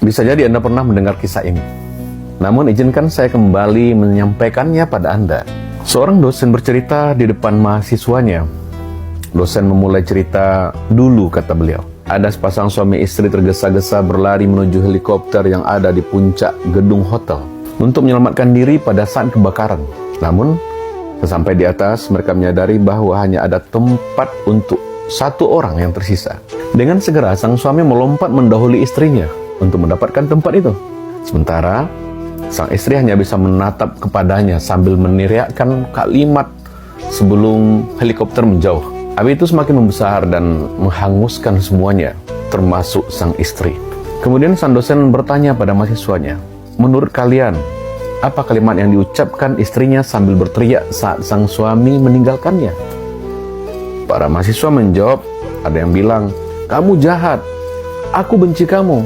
Bisa jadi Anda pernah mendengar kisah ini. Namun izinkan saya kembali menyampaikannya pada Anda. Seorang dosen bercerita di depan mahasiswanya. Dosen memulai cerita, "Dulu," kata beliau, "ada sepasang suami istri tergesa-gesa berlari menuju helikopter yang ada di puncak gedung hotel untuk menyelamatkan diri pada saat kebakaran. Namun, sesampai di atas, mereka menyadari bahwa hanya ada tempat untuk satu orang yang tersisa. Dengan segera, sang suami melompat mendahului istrinya untuk mendapatkan tempat itu. Sementara, sang istri hanya bisa menatap kepadanya sambil meneriakkan kalimat sebelum helikopter menjauh. Api itu semakin membesar dan menghanguskan semuanya, termasuk sang istri. Kemudian sang dosen bertanya pada mahasiswanya, "Menurut kalian, apa kalimat yang diucapkan istrinya sambil berteriak saat sang suami meninggalkannya?" Para mahasiswa menjawab, ada yang bilang, "Kamu jahat, aku benci kamu."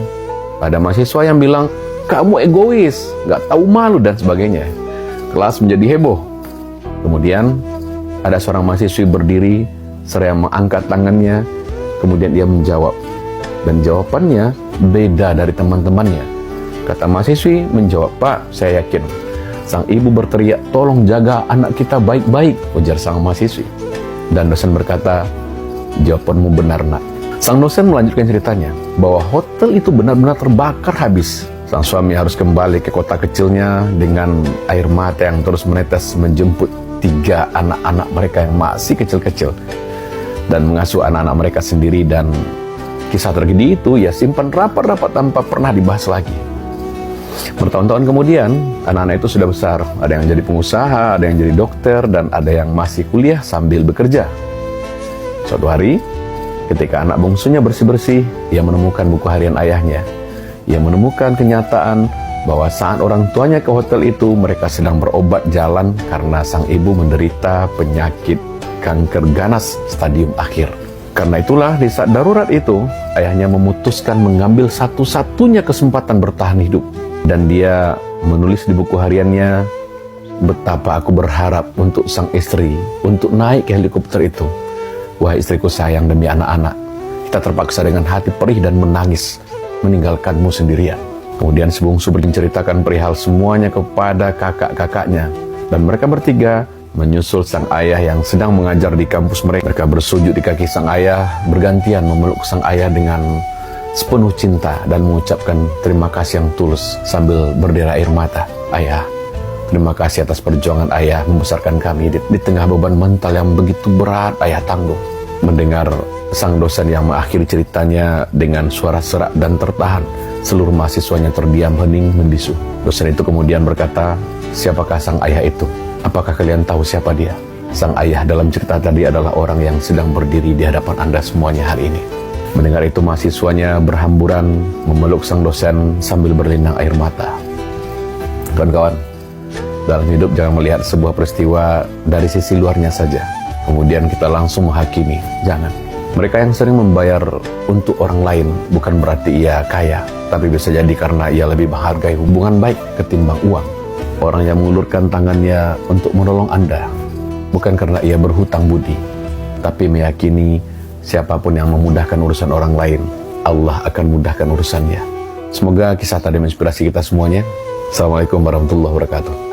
Ada mahasiswa yang bilang, "Kamu egois, gak tahu malu," dan sebagainya. Kelas menjadi heboh. Kemudian ada seorang mahasiswi berdiri seraya mengangkat tangannya. Kemudian dia menjawab, dan jawabannya beda dari teman-temannya. Kata mahasiswi menjawab, "Pak, saya yakin sang ibu berteriak, 'Tolong jaga anak kita baik-baik,'" ujar sang mahasiswi. Dan dosen berkata, "Jawabanmu benar, nak." Sang dosen melanjutkan ceritanya bahwa hotel itu benar-benar terbakar habis. Sang suami harus kembali ke kota kecilnya dengan air mata yang terus menetes menjemput 3 anak-anak mereka yang masih kecil-kecil dan mengasuh anak-anak mereka sendiri. Dan kisah tragedi itu ia simpan rapat-rapat tanpa pernah dibahas lagi. Bertahun-tahun kemudian, anak-anak itu sudah besar. Ada yang jadi pengusaha, ada yang jadi dokter, dan ada yang masih kuliah sambil bekerja. Suatu hari, ketika anak bungsunya bersih-bersih, ia menemukan buku harian ayahnya. Ia menemukan kenyataan bahwa saat orang tuanya ke hotel itu, mereka sedang berobat jalan karena sang ibu menderita penyakit kanker ganas stadium akhir. Karena itulah, di saat darurat itu, ayahnya memutuskan mengambil satu-satunya kesempatan bertahan hidup. Dan dia menulis di buku hariannya, "Betapa aku berharap untuk sang istri untuk naik ke helikopter itu. Wahai istriku sayang, demi anak-anak, kita terpaksa dengan hati perih dan menangis meninggalkanmu sendirian." Kemudian si bungsu menceritakan perihal semuanya kepada kakak-kakaknya. Dan mereka bertiga menyusul sang ayah yang sedang mengajar di kampus mereka. Mereka bersujud di kaki sang ayah, bergantian memeluk sang ayah dengan sepenuh cinta dan mengucapkan terima kasih yang tulus sambil berdera air mata. "Ayah, terima kasih atas perjuangan ayah membesarkan kami di tengah beban mental yang begitu berat ayah tanggung." Mendengar sang dosen yang mengakhiri ceritanya dengan suara serak dan tertahan, seluruh mahasiswanya terdiam hening membisu. Dosen itu kemudian berkata, "Siapakah sang ayah itu? Apakah kalian tahu siapa dia?" Sang ayah dalam cerita tadi adalah orang yang sedang berdiri di hadapan Anda semuanya hari ini. Mendengar itu, mahasiswanya berhamburan memeluk sang dosen sambil berlinang air mata. Kawan-kawan, dalam hidup jangan melihat sebuah peristiwa dari sisi luarnya saja, kemudian kita langsung menghakimi. Jangan. Mereka yang sering membayar untuk orang lain bukan berarti ia kaya, tapi bisa jadi karena ia lebih menghargai hubungan baik ketimbang uang. Orang yang mengulurkan tangannya untuk menolong Anda bukan karena ia berhutang budi, tapi meyakini siapapun yang memudahkan urusan orang lain, Allah akan mudahkan urusannya. Semoga kisah tadi menginspirasi kita semuanya. Assalamualaikum warahmatullahi wabarakatuh.